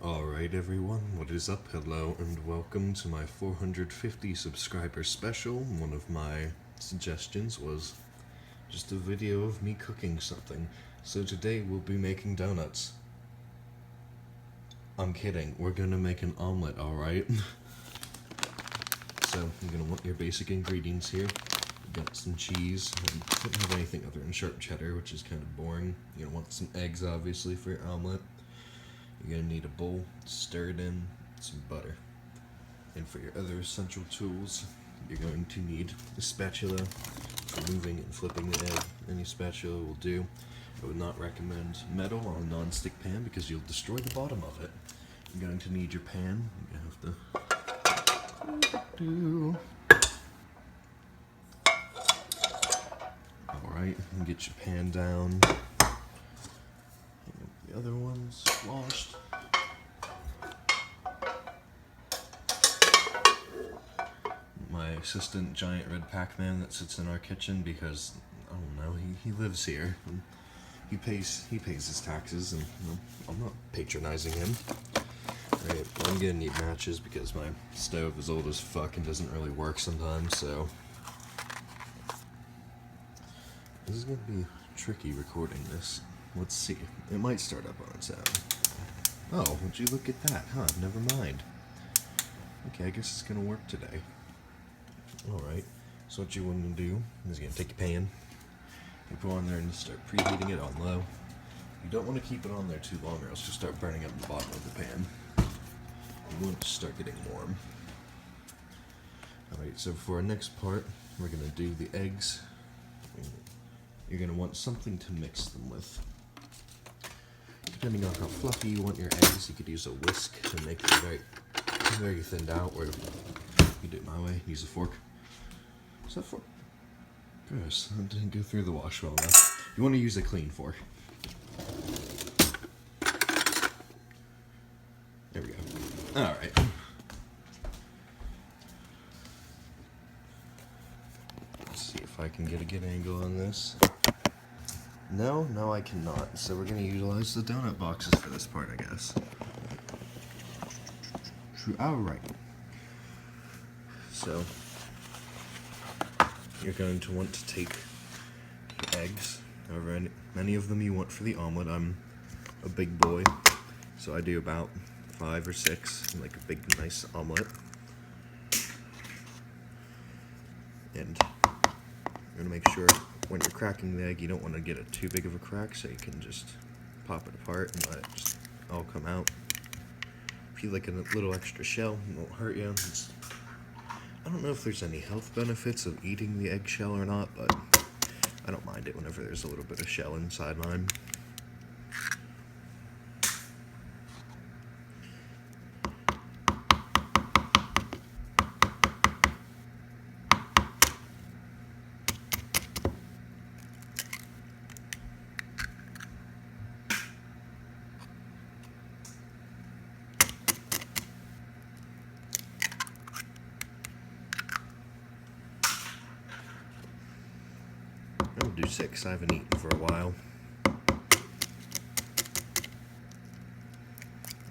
Alright everyone, what is up? Hello and welcome to my 450 subscriber special. One of my suggestions was just a video of me cooking something. So today we'll be making donuts. I'm kidding, we're gonna make an omelet, alright? So you're gonna want your basic ingredients here. You got some cheese. I don't have anything other than sharp cheddar, which is kind of boring. You're gonna want some eggs obviously for your omelet. You're gonna need a bowl, stir it in, some butter. And for your other essential tools, you're going to need a spatula for moving and flipping the egg. Any spatula will do. I would not recommend metal on a non-stick pan because you'll destroy the bottom of it. You're going to need your pan. You have to Alright, get your pan down. The other one's washed. My assistant, giant red Pac-Man that sits in our kitchen because, I don't know, he lives here. And he pays his taxes, and I'm not patronizing him. Alright, I'm gonna need matches because my stove is old as fuck and doesn't really work sometimes, so this is gonna be tricky recording this. Let's see. It might start up on its own. Oh, would you look at that? Huh, never mind. Okay, I guess it's gonna work today. Alright, so what you want to do is you're gonna take your pan, you put it on there and start preheating it on low. You don't want to keep it on there too long or else you'll start burning up the bottom of the pan. You want it to start getting warm. Alright, so for our next part, we're gonna do the eggs. You're gonna want something to mix them with. Depending on how fluffy you want your eggs, you could use a whisk to make them very thinned out, or you do it my way, use a fork. Is that fork? Gross, that didn't go through the wash well enough. You want to use a clean fork. There we go. Alright. Let's see if I can get a good angle on this. No, I cannot. So we're going to utilize the donut boxes for this part, I guess. Alright. So, you're going to want to take the eggs, however many of them you want for the omelet. I'm a big boy, so I do about 5 or 6, like a big, nice omelet. And you're going to make sure when you're cracking the egg, you don't want to get it too big of a crack, so you can just pop it apart and let it just all come out. If you like a little extra shell, it won't hurt you. I don't know if there's any health benefits of eating the eggshell or not, but I don't mind it whenever there's a little bit of shell inside mine. I'll do 6, I haven't eaten for a while.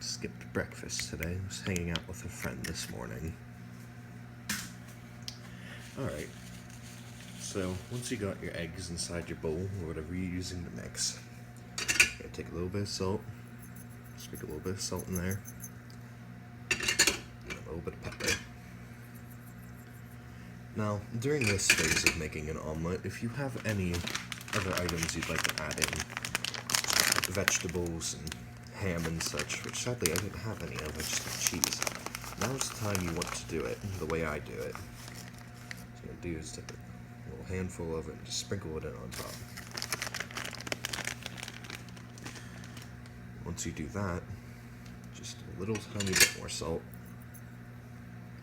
Skipped breakfast today, I was hanging out with a friend this morning. Alright, so once you got your eggs inside your bowl, or whatever you're using to mix, you're going to take a little bit of salt, stick a little bit of salt in there, and a little bit of pepper. Now, during this phase of making an omelet, if you have any other items you'd like to add in, vegetables and ham and such, which sadly I didn't have any of, I just had cheese, now's the time you want to do it the way I do it. What I'm going to do is take a little handful of it and just sprinkle it in on top. Once you do that, just a little tiny bit more salt,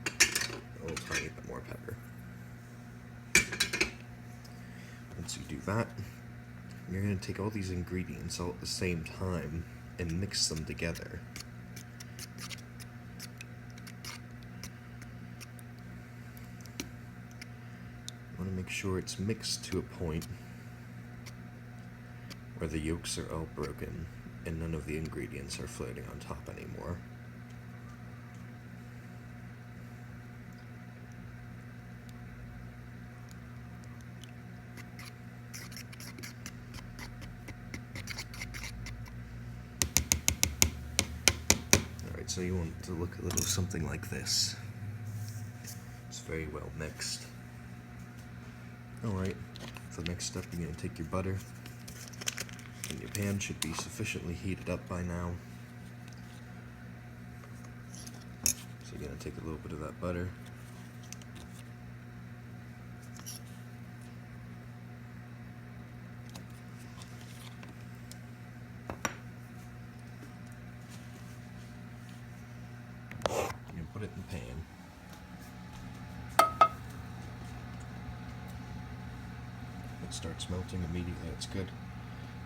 a little tiny bit more pepper. Once you do that, you're going to take all these ingredients all at the same time and mix them together. You want to make sure it's mixed to a point where the yolks are all broken and none of the ingredients are floating on top anymore. Alright, so you want it to look a little something like this. It's very well mixed. Alright, for the next step, you're going to take your butter, and your pan should be sufficiently heated up by now. So you're going to take a little bit of that butter, and put it in the pan. It starts melting immediately, that's good.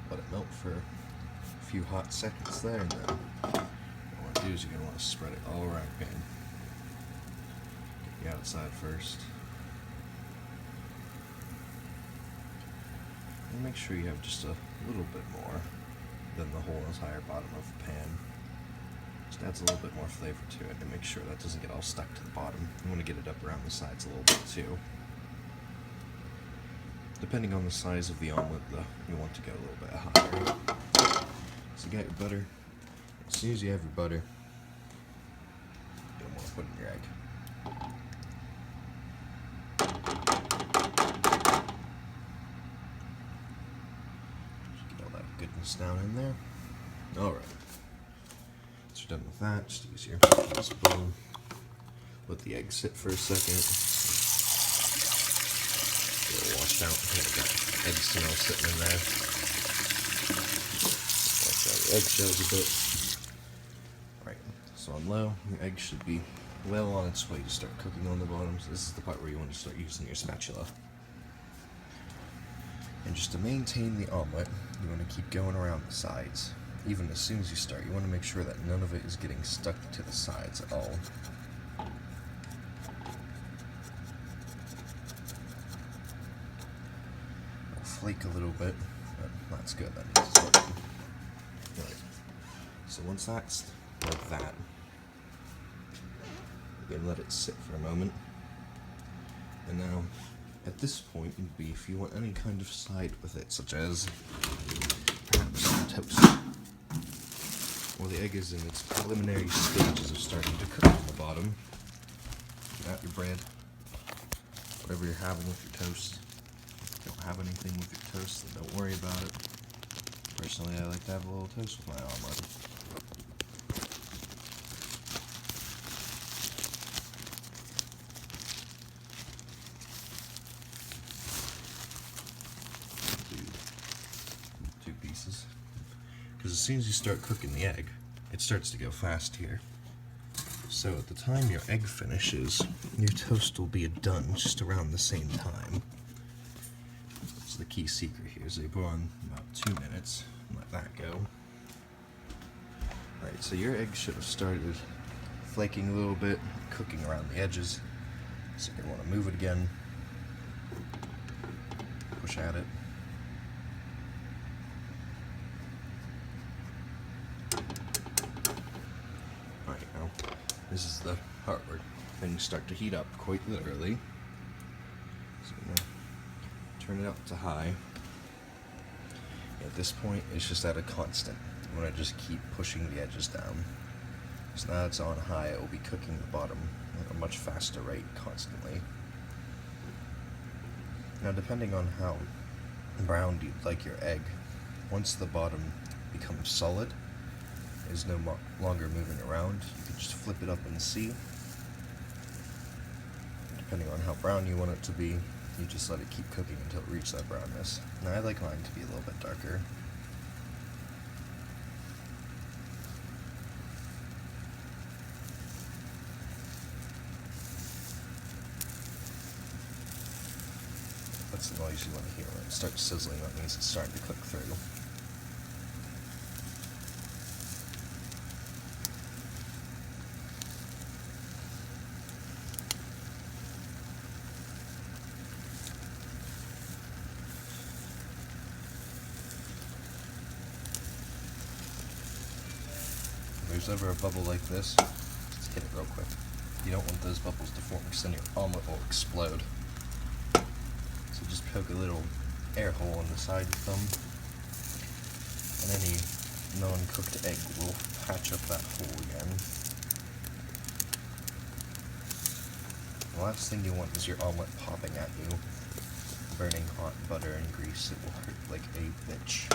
Let it melt for a few hot seconds there, and then what you want to do is you're going to want to spread it all around the pan. Get the outside first. And make sure you have just a little bit more than the whole entire bottom of the pan. Just adds a little bit more flavor to it, and make sure that doesn't get all stuck to the bottom. You want to get it up around the sides a little bit too. Depending on the size of the omelet, though, you want to go a little bit higher. So you got your butter. As soon as you have your butter, you'll want to put in your egg. Get all that goodness down in there. Alright. Once you're done with that, just use your spoon. Let the egg sit for a second. Washed out. Yeah, got egg smell sitting in there. Wash out your eggshells a bit. Right, so on low, your egg should be well on its way to start cooking on the bottom. So this is the part where you want to start using your spatula. And just to maintain the omelet, you want to keep going around the sides. Even as soon as you start, you want to make sure that none of it is getting stuck to the sides at all. Flake a little bit, but that's good. That means it's working. Right. So once that's like that, you're gonna let it sit for a moment. And now, at this point, would be if you want any kind of side with it, such as perhaps some toast. While the egg is in its preliminary stages of starting to cook on the bottom, you got your bread, whatever you're having with your toast. Don't have anything with your toast, then don't worry about it. Personally, I like to have a little toast with my omelet. Two pieces. Because as soon as you start cooking the egg, it starts to go fast here. So at the time your egg finishes, your toast will be done just around the same time. The key secret here is they put on about 2 minutes and let that go. Alright, so your egg should have started flaking a little bit, cooking around the edges. So you're going to want to move it again, push at it. Alright, now this is the part where things start to heat up quite literally. So I'm going to turn it up to high. At this point, it's just at a constant. You want to just keep pushing the edges down. So now it's on high, it will be cooking the bottom at a much faster rate constantly. Now, depending on how brown you'd like your egg, once the bottom becomes solid, is no longer moving around, you can just flip it up and see. Depending on how brown you want it to be, you just let it keep cooking until it reaches that brownness. Now I like mine to be a little bit darker. That's the noise you want to hear when it starts sizzling. That means it's starting to cook through. there's ever a bubble like this, just hit it real quick. You don't want those bubbles to form because then your omelet will explode. So just poke a little air hole in the side of your thumb, and any non-cooked egg will patch up that hole again. The last thing you want is your omelet popping at you, burning hot butter and grease. It will hurt like a bitch.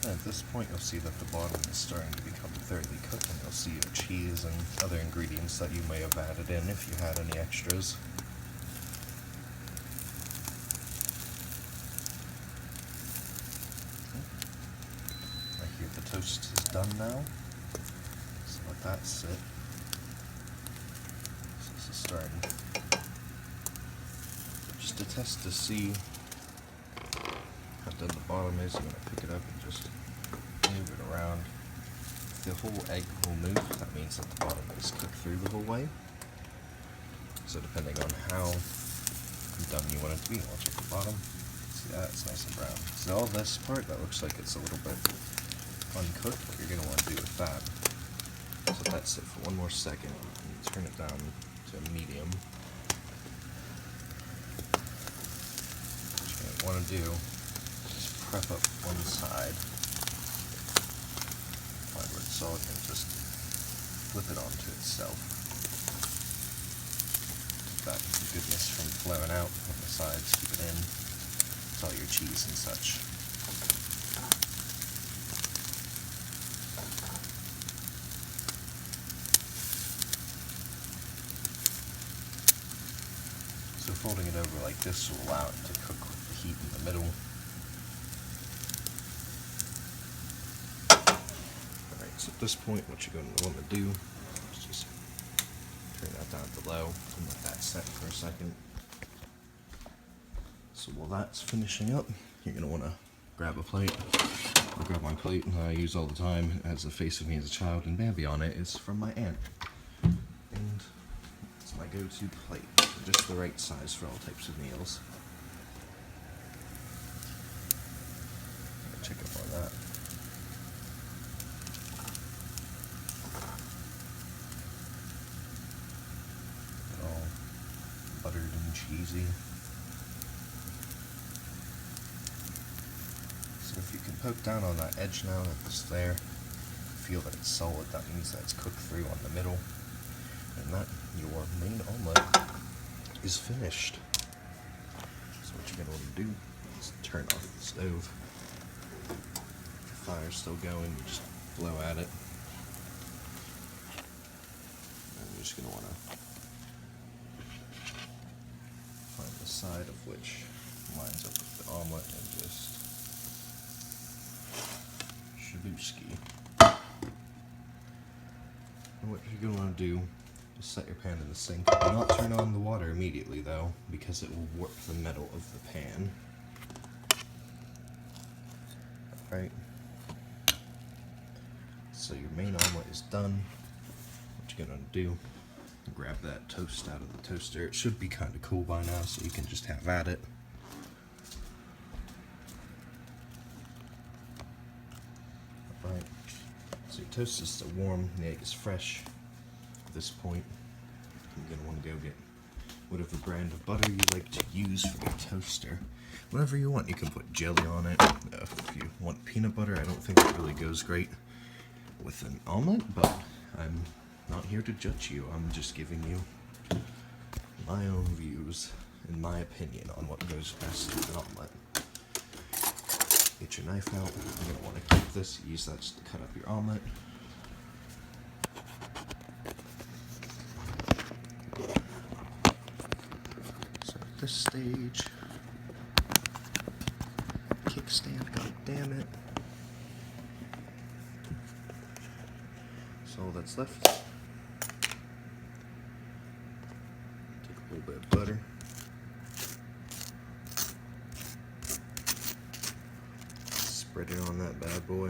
At this point, you'll see that the bottom is starting to become thoroughly cooked, and you'll see your cheese and other ingredients that you may have added in if you had any extras. I hear the toast is done now, so let that sit. So this is starting. Just to test to see how done the bottom is, you're going to pick it up and just move it around. If the whole egg will move, that means that the bottom is cooked through the whole way. So depending on how done you want it to be, I'll check the bottom. See that? It's nice and brown. So all this part, that looks like it's a little bit uncooked. What you're going to want to do with that, so let that sit for one more second and turn it down to medium. What you're going to want to do, prep up one side, find where it's solid, and just flip it onto itself. Keep that goodness from flowing out on the sides, keep it in. It's all your cheese and such. So folding it over like this will allow it to cook with the heat in the middle. So at this point, what you're going to want to do is just turn that down to low and let that set for a second. So while that's finishing up, you're going to want to grab a plate. I'll grab my plate that I use all the time. It has the face of me as a child, and Bambi on it is from my aunt. And it's my go-to plate, just the right size for all types of meals. Check up on that. Buttered and cheesy. So if you can poke down on that edge now that's there, feel that it's solid, that means that it's cooked through on the middle, and that your main omelet is finished. So what you're going to want to do is turn off the stove. If the fire's still going, you just blow at it. And you're just going to want to find the side of which lines up with the omelet and just shabooski. And what you're going to want to do is set your pan in the sink. Do not turn on the water immediately though, because it will warp the metal of the pan. Alright. So your main omelet is done. What you're going to do, grab that toast out of the toaster. It should be kind of cool by now, so you can just have at it. Alright, so your toast is still warm, the egg is fresh. At this point, you're going to want to go get whatever brand of butter you like to use for your toaster. Whatever you want, you can put jelly on it. If you want peanut butter, I don't think it really goes great with an omelet, but I'm not here to judge you. I'm just giving you my own views and my opinion on what goes best with an omelet. Get your knife out. You're going to want to cut this. Use that just to cut up your omelet. So at this stage, kickstand, god damn it. So all that's left, take a little bit of butter, Spread it on that bad boy.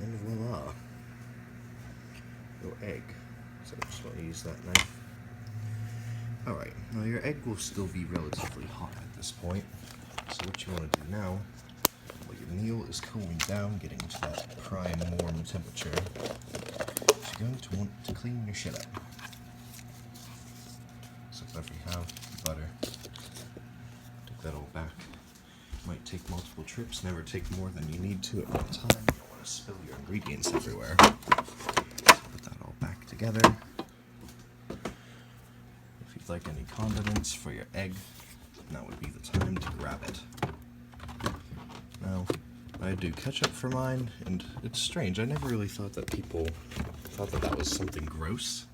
And voila, your egg. So I just want to use that knife. Alright, now your egg will still be relatively hot at this point. So what you want to do now, while your meal is cooling down, getting to that prime warm temperature, is you're going to want to clean your shit up. So whatever you have, butter, take that all back. Might take multiple trips, never take more than you need to at one time. You don't want to spill your ingredients everywhere. So put that all back together. If you'd like any condiments for your egg, now would be the time to grab it. Now, I do ketchup for mine, and it's strange. I never really thought that people thought that that was something gross,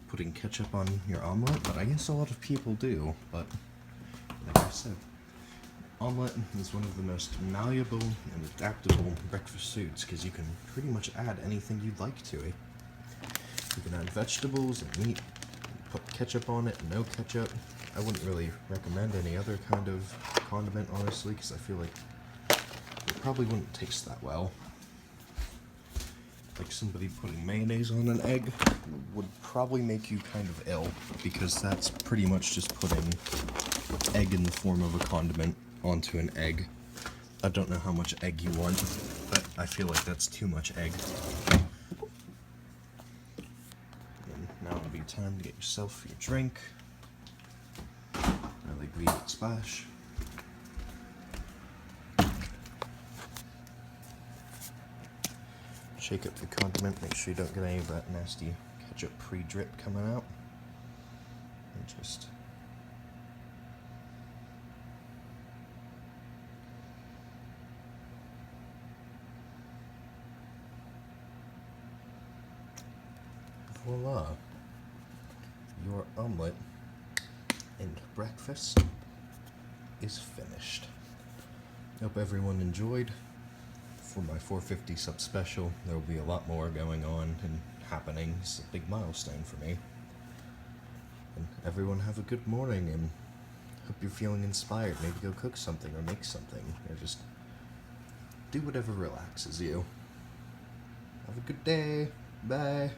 putting ketchup on your omelet, but I guess a lot of people do. But like I said, omelet is one of the most malleable and adaptable breakfast foods because you can pretty much add anything you'd like to it. You can add vegetables and meat, put ketchup on it, no ketchup. I wouldn't really recommend any other kind of condiment, honestly, because I feel like it probably wouldn't taste that well. Like somebody putting mayonnaise on an egg would probably make you kind of ill, because that's pretty much just putting egg in the form of a condiment onto an egg. I don't know how much egg you want, but I feel like that's too much egg. And now it'll be time to get yourself your drink. Really breathe it splash. Shake up the condiment, make sure you don't get any of that nasty ketchup pre-drip coming out. And just voila, your omelet and breakfast is finished. Hope everyone enjoyed. For my 450 sub special, there will be a lot more going on and happening. It's a big milestone for me. And everyone have a good morning, and hope you're feeling inspired. Maybe go cook something or make something, or just do whatever relaxes you. Have a good day. Bye.